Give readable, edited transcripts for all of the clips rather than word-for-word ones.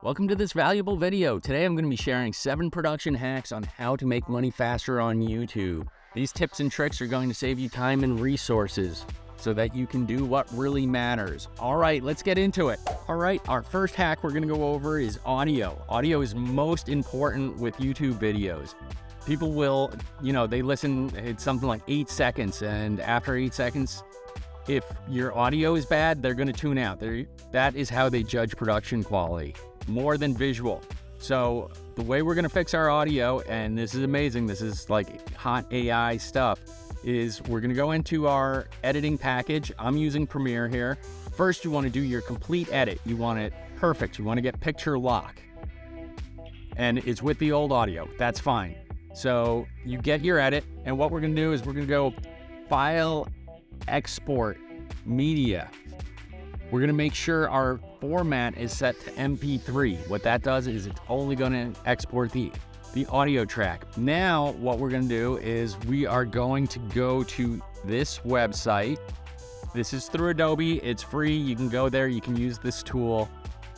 Welcome to this valuable video. Today I'm going to be sharing 7 production hacks on how to make money faster on YouTube. These tips and tricks are going to save you time and resources so that you can do what really matters. All right, let's get into it. All right, our first hack we're going to go over is audio. Audio is most important with YouTube videos. People will, they listen, it's something like 8 seconds, and after 8 seconds, if your audio is bad, they're going to tune out. That is how they judge production quality, more than visual. So the way we're going to fix our audio, and this is amazing, this is like hot AI stuff, is we're going to go into our editing package. I'm using Premiere here. First, you want to do your complete edit. You want it perfect. You want to get picture lock. And it's with the old audio. That's fine. So you get your edit, and what we're going to do is we're going to go File, Export, Media. We're going to make sure our format is set to MP3. What that does is it's only going to export the audio track. Now, what we're going to do is we are going to go to this website. This is through Adobe. It's free. You can go there. You can use this tool.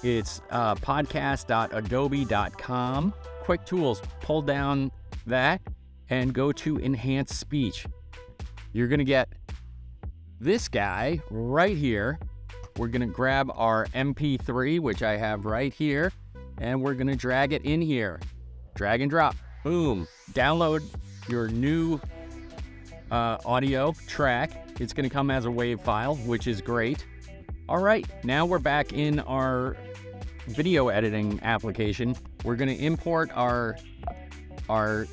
It's podcast.adobe.com. Quick tools. Pull down that and go to Enhanced Speech. You're going to get this guy right here. We're going to grab our MP3, which I have right here, and we're going to drag it in here. Drag and drop. Boom. Download your new audio track. It's going to come as a WAV file, which is great. All right, now we're back in our video editing application. We're going to import our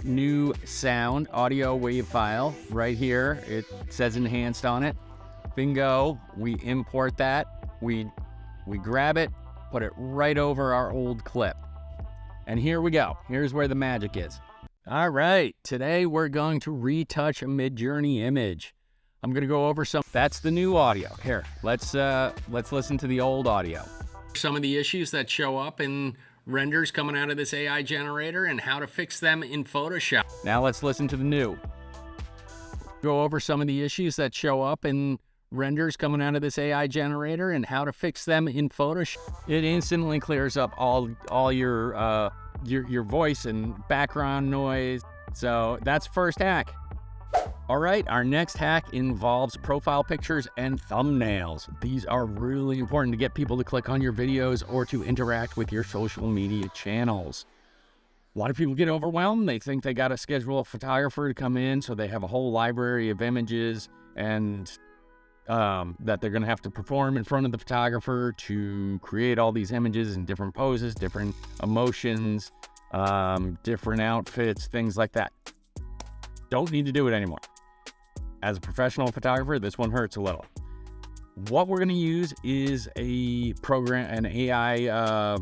new sound audio WAV file right here. It says enhanced on it. Bingo. We import that. We grab it, put it right over our old clip. And here we go. Here's where the magic is. All right, today we're going to retouch a Midjourney image. I'm going to go over that's the new audio. Here, let's listen to the old audio. Some of the issues that show up in renders coming out of this AI generator and how to fix them in Photoshop. Now let's listen to the new. Go over some of the issues that show up in renders coming out of this AI generator and how to fix them in Photoshop. It instantly clears up all your voice and background noise. So that's first hack. All right, our next hack involves profile pictures and thumbnails. These are really important to get people to click on your videos or to interact with your social media channels. A lot of people get overwhelmed. They think they got to schedule a photographer to come in, so they have a whole library of images and that they're going to have to perform in front of the photographer to create all these images in different poses, different emotions, different outfits, things like that. Don't need to do it anymore. As a professional photographer, this one hurts a little. What we're going to use is an AI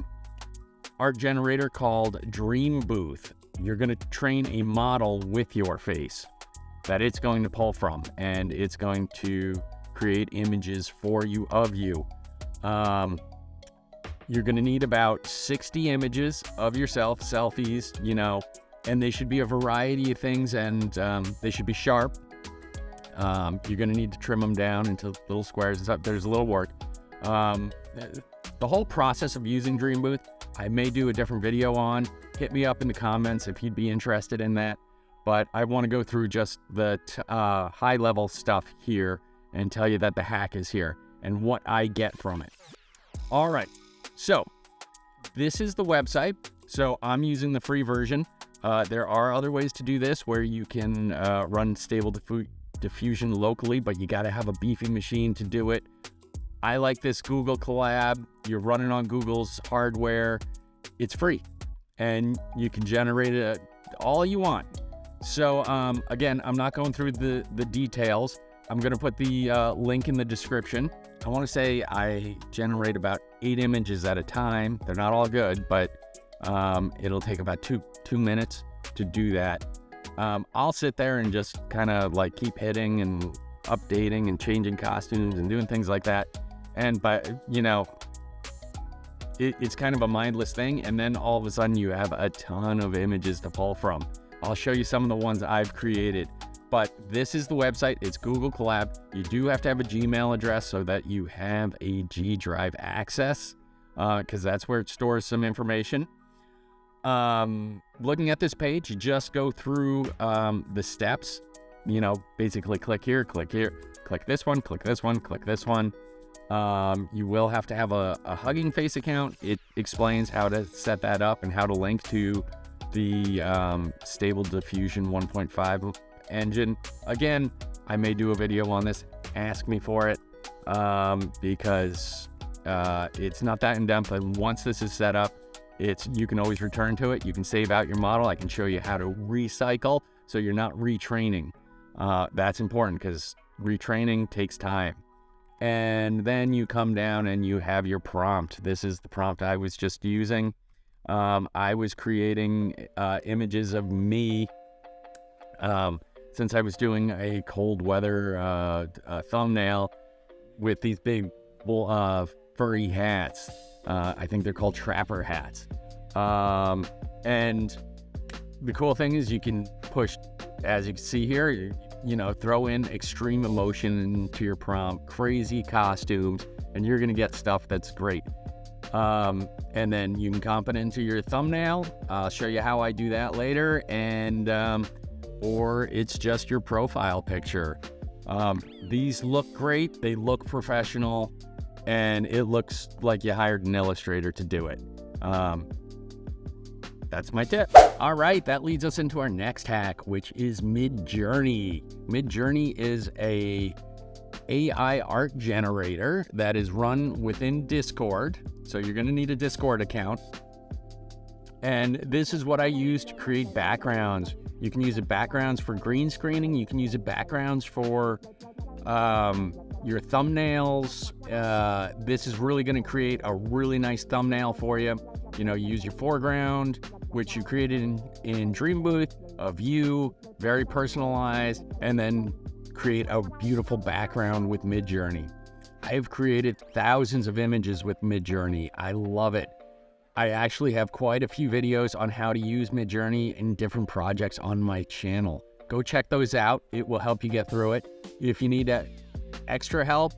art generator called Dreambooth. You're going to train a model with your face that it's going to pull from, and it's going to create images for you of you. You're going to need about 60 images of yourself, selfies, and they should be a variety of things, and they should be sharp. You're going to need to trim them down into little squares and stuff. There's a little work. The whole process of using Dreambooth, I may do a different video on. Hit me up in the comments if you'd be interested in that. But I want to go through just the high-level stuff here and tell you that the hack is here and what I get from it. All right, so this is the website. So I'm using the free version. There are other ways to do this where you can run Stable Diffusion locally, but you got to have a beefy machine to do it. I like this Google collab. You're running on Google's hardware. It's free, and you can generate it all you want. So again, I'm not going through the details. I'm going to put the link in the description. I want to say I generate about 8 images at a time. They're not all good, but it'll take about two minutes to do that. I'll sit there and just kind of like keep hitting and updating and changing costumes and doing things like that. And it's kind of a mindless thing. And then all of a sudden you have a ton of images to pull from. I'll show you some of the ones I've created. But this is the website. It's Google Collab. You do have to have a Gmail address so that you have a G Drive access. because that's where it stores some information. Looking at this page, you just go through the steps. You know, basically click here, click this one, click this one, click this one. You will have to have a Hugging Face account. It explains how to set that up and how to link to the Stable Diffusion 1.5 engine. Again, I may do a video on this. Ask me for it, because it's not that in depth. And once this is set up, you can always return to it. You can save out your model. I can show you how to recycle so you're not retraining. That's important because retraining takes time. And then you come down and you have your prompt. This is the prompt I was just using. I was creating images of me since I was doing a cold weather thumbnail with these big furry hats. I think they're called trapper hats. And the cool thing is you can push, as you can see here, you know, throw in extreme emotion into your prompt, crazy costumes, and you're going to get stuff that's great. And then you can comp it into your thumbnail. I'll show you how I do that later. And, or it's just your profile picture. These look great. They look professional, and it looks like you hired an illustrator to do it. That's my tip. All right, that leads us into our next hack, which is Midjourney. Midjourney is a AI art generator that is run within Discord. So you're gonna need a Discord account. And this is what I use to create backgrounds. You can use it backgrounds for green screening. You can use it backgrounds for your thumbnails. This is really gonna create a really nice thumbnail for you. You know, you use your foreground, which you created in Dreambooth, of you, very personalized, and then create a beautiful background with Midjourney. I've created thousands of images with Midjourney. I love it. I actually have quite a few videos on how to use Midjourney in different projects on my channel. Go check those out. It will help you get through it. If you need extra help,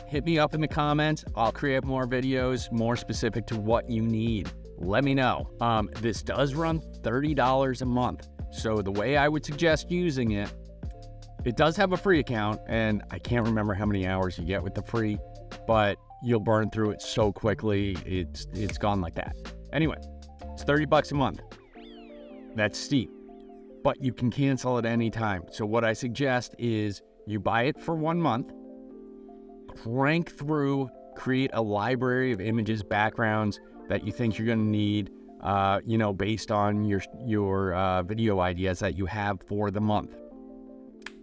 hit me up in the comments. I'll create more videos more specific to what you need. Let me know. This does run $30 a month. So the way I would suggest using it, it does have a free account, and I can't remember how many hours you get with the free, but you'll burn through it so quickly. It's gone like that. Anyway, it's $30 a month. That's steep, but you can cancel at any time. So what I suggest is you buy it for 1 month, crank through, create a library of images, backgrounds that you think you're going to need, you know, based on your video ideas that you have for the month.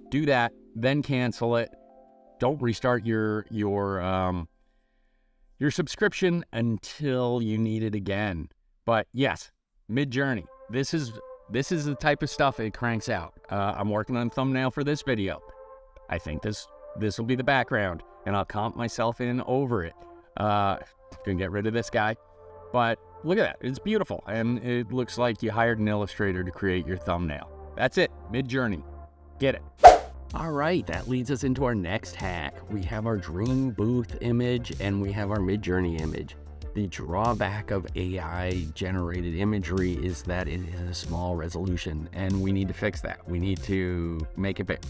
Do that, then cancel it. Don't restart your subscription until you need it again. But yes, Midjourney. This is the type of stuff it cranks out. I'm working on a thumbnail for this video. I think this will be the background, and I'll comp myself in over it. Gonna get rid of this guy. But look at that, it's beautiful. And it looks like you hired an illustrator to create your thumbnail. That's it, Midjourney. Get it. All right, that leads us into our next hack. We have our Dreambooth image and we have our Midjourney image. The drawback of AI generated imagery is that it is a small resolution, and we need to fix that. We need to make it big.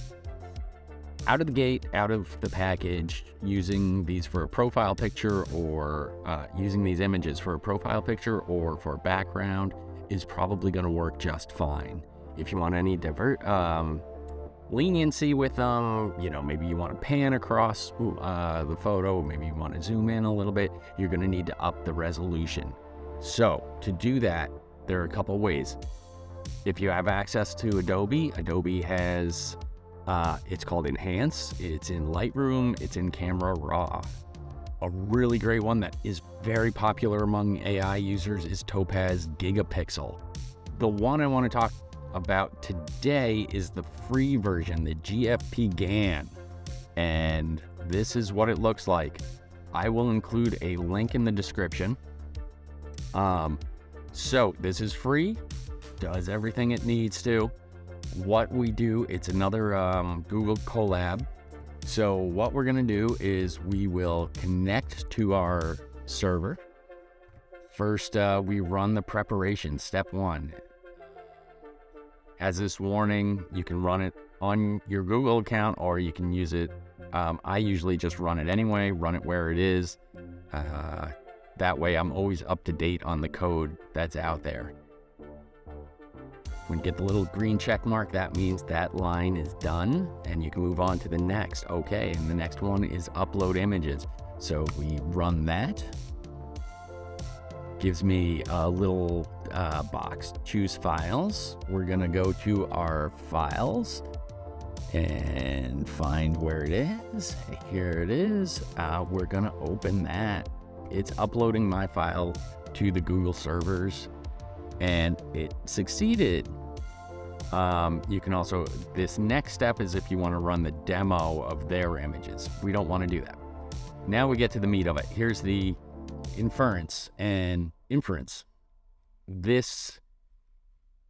Out of the gate, out of the package, using these for a profile picture, or using these images for a profile picture or for a background is probably going to work just fine. If you want any leniency with them, you know, maybe you want to pan across the photo, maybe you want to zoom in a little bit, you're going to need to up the resolution. So to do that, there are a couple ways. If you have access to Adobe, Adobe has it's called Enhance, it's in Lightroom, it's in Camera Raw. A really great one that is very popular among AI users is Topaz Gigapixel. The one I want to talk about today is the free version, the GFPGAN. And this is what it looks like. I will include a link in the description. So this is free, does everything it needs to. What we do, it's another Google collab. So what we're gonna do is we will connect to our server. First, we run the preparation, step 1. Has this warning. You can run it on your Google account, or you can use it. I usually just run it anyway, run it where it is. That way I'm always up to date on the code that's out there. When you get the little green check mark, that means that line is done, and you can move on to the next. Okay, and the next one is upload images. So we run that. Gives me a little box, choose files. We're gonna go to our files and find where it is. Here it is. We're gonna open that. It's uploading my file to the Google servers, and it succeeded. You can also, this next step is if you want to run the demo of their images. We don't want to do that. Now we get to the meat of it. Here's the inference and inference.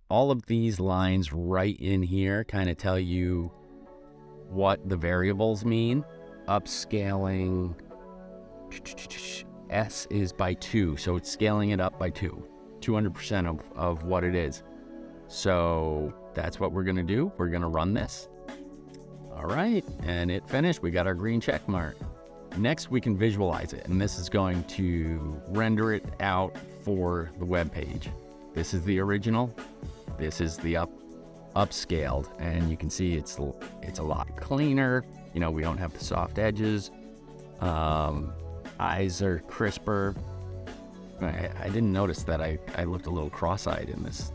All of these lines right in here kind of tell you what the variables mean. Upscaling, S is by 2, so it's scaling it up by 200% of what it is. So that's what we're gonna do. We're gonna run this. All right, and it finished. We got our green check mark. Next, we can visualize it, and this is going to render it out for the web page. This is the original. This is the upscaled, and you can see it's a lot cleaner. You know, we don't have the soft edges. Eyes are crisper. I didn't notice that I looked a little cross-eyed in this.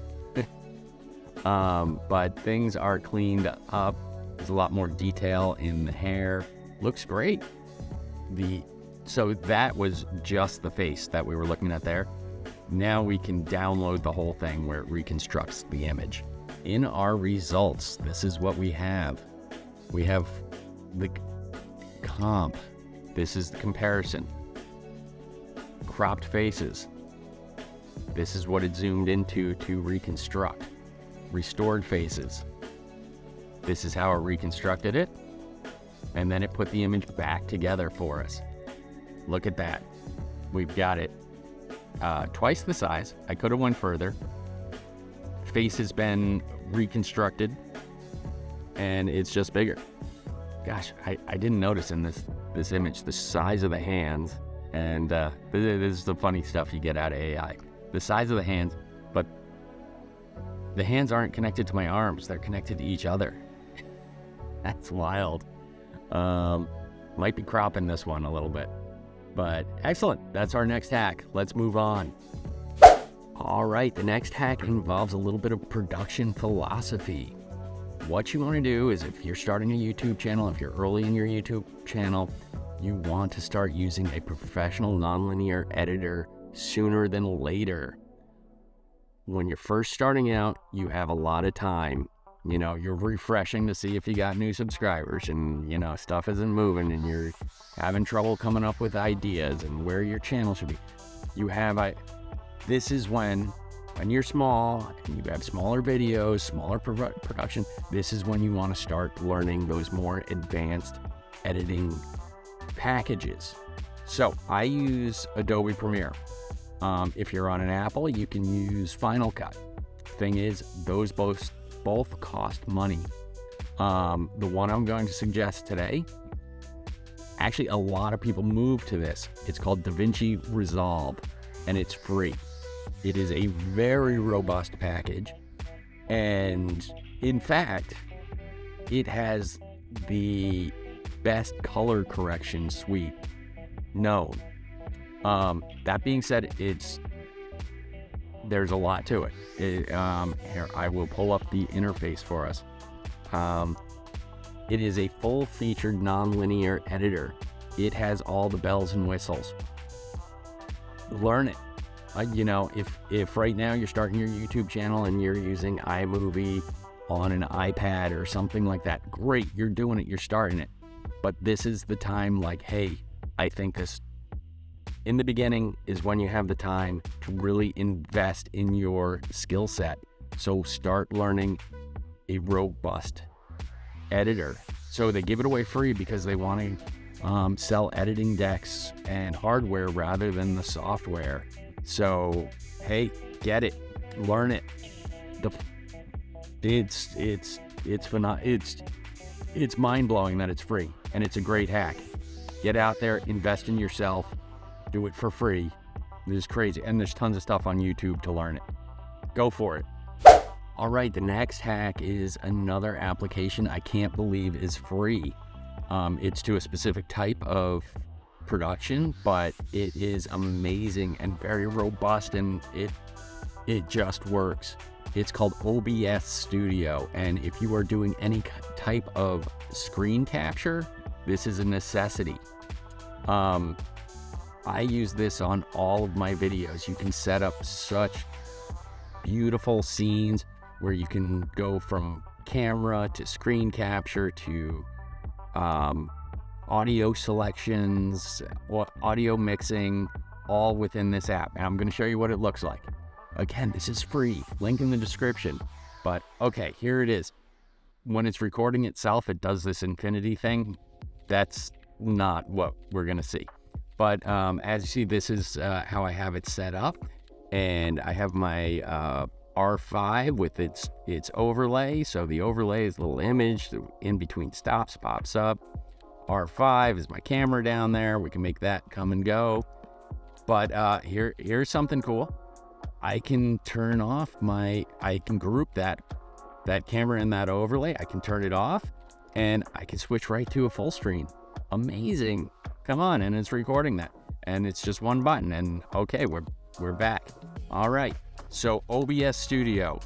But things are cleaned up. There's a lot more detail in the hair. Looks great. So that was just the face that we were looking at there. Now we can download the whole thing where it reconstructs the image. In our results, this is what we have. We have the comp. This is the comparison. Cropped faces. This is what it zoomed into to reconstruct. Restored faces. This is how it reconstructed it. And then it put the image back together for us. Look at that. We've got it twice the size. I could have went further. Face has been reconstructed, and it's just bigger. Gosh, I didn't notice in this image the size of the hands, and this is the funny stuff you get out of AI. The size of the hands, but the hands aren't connected to my arms. They're connected to each other. That's wild. Might be cropping this one a little bit, but excellent. That's our next hack. Let's move on. All right, the next hack involves a little bit of production philosophy. What you want to do is, if you're starting a YouTube channel, if you're early in your YouTube channel, you want to start using a professional nonlinear editor sooner than later. When you're first starting out, you have a lot of time. You know, you're refreshing to see if you got new subscribers, and, you know, stuff isn't moving, and you're having trouble coming up with ideas and where your channel should be. This is when you're small and you have smaller videos, smaller production, this is when you want to start learning those more advanced editing packages. So I use Adobe Premiere. If you're on an Apple, you can use Final Cut. Thing is, those both cost money. The one I'm going to suggest today, actually a lot of people move to this. It's called Devinci Resolve, and it's free. It is a very robust package, and in fact, it has the best color correction suite known. That being said, there's a lot to it. Here, I will pull up the interface for us. It is a full-featured nonlinear editor. It has all the bells and whistles. Learn it. You know, if right now you're starting your YouTube channel and you're using iMovie on an iPad or something like that, great, you're doing it, you're starting it. But this is the time, like, hey, I think this, in the beginning, is when you have the time to really invest in your skill set. So start learning a robust editor. So they give it away free because they want to sell editing decks and hardware rather than the software. So, hey, get it, learn it. It's mind-blowing that it's free, and it's a great hack. Get out there, invest in yourself, do it for free. It's crazy, and there's tons of stuff on YouTube to learn it. Go for it. All right, the next hack is another application I can't believe is free. It's to a specific type of production, but it is amazing and very robust, and it just works. It's called OBS Studio, and if you are doing any type of screen capture, this is a necessity. I use this on all of my videos. You can set up such beautiful scenes where you can go from camera to screen capture to audio selections, audio mixing, all within this app. And I'm going to show you what it looks like. Again, this is free, link in the description. But okay, here it is. When it's recording itself, it does this infinity thing. That's not what we're going to see. But as you see, this is how I have it set up. And I have my R5 with its overlay. So the overlay is a little image, the in between stops pops up. R5 is my camera down there. We can make that come and go. But here's something cool. I can turn off I can group that camera in that overlay. I can turn it off and I can switch right to a full screen. Amazing. Come on, and it's recording that. And it's just one button, and okay, we're back. All right, so OBS Studio.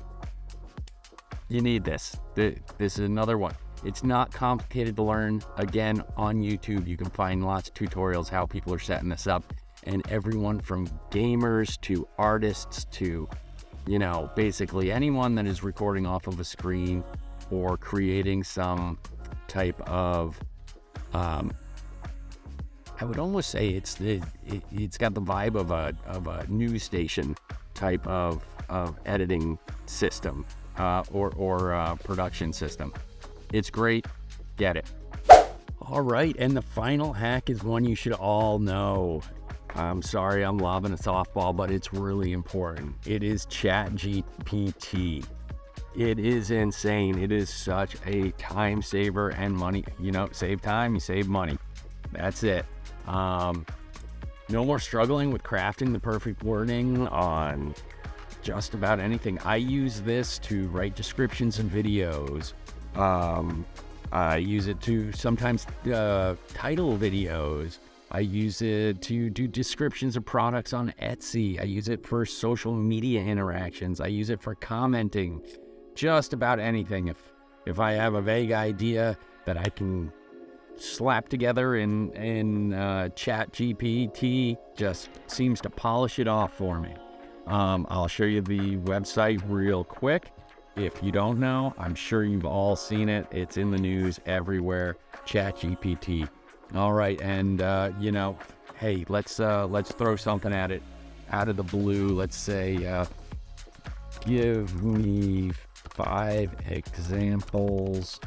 You need this. This is another one. It's not complicated to learn. Again, on YouTube, you can find lots of tutorials how people are setting this up. And everyone from gamers to artists to, basically anyone that is recording off of a screen or creating some type of, I would almost say it's got the vibe of a news station type of editing system or production system. It's great. Get it. All right, and the final hack is one you should all know. I'm sorry I'm lobbing a softball, but it's really important. It is ChatGPT. It is insane. It is such a time saver and money. Save time, you save money. That's it. No more struggling with crafting the perfect wording on just about anything. I use this to write descriptions of videos. I use it to sometimes title videos. I use it to do descriptions of products on Etsy. I use it for social media interactions. I use it for commenting. Just about anything. If I have a vague idea that I can slap together in ChatGPT, just seems to polish it off for me. I'll show you the website real quick. If you don't know, I'm sure you've all seen it. It's in the news everywhere. ChatGPT. All right, and hey, let's throw something at it out of the blue. Let's say, give me 5 examples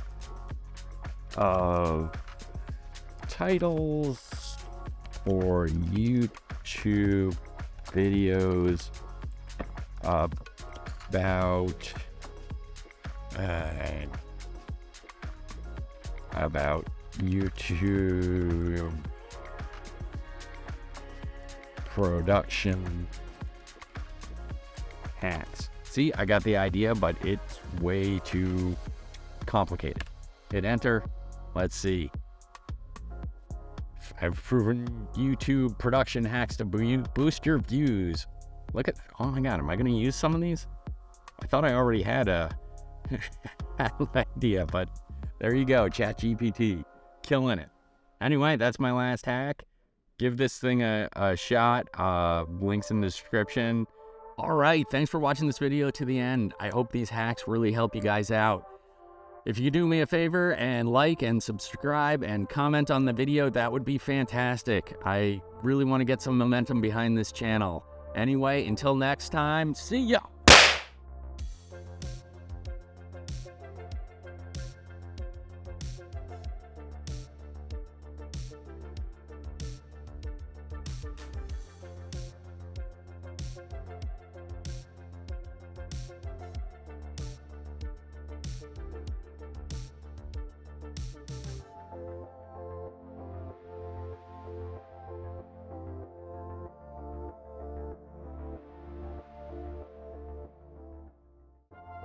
of titles for YouTube videos about YouTube production hacks. See, I got the idea, but it's way too complicated. Hit enter. Let's see. I've proven YouTube production hacks to boost your views. Look at, oh my God, am I going to use some of these? I thought I already had an idea, but there you go, ChatGPT, killing it. Anyway, that's my last hack. Give this thing a shot. Links in the description. All right, thanks for watching this video to the end. I hope these hacks really help you guys out. If you do me a favor and like and subscribe and comment on the video, that would be fantastic. I really want to get some momentum behind this channel. Anyway, until next time, see ya!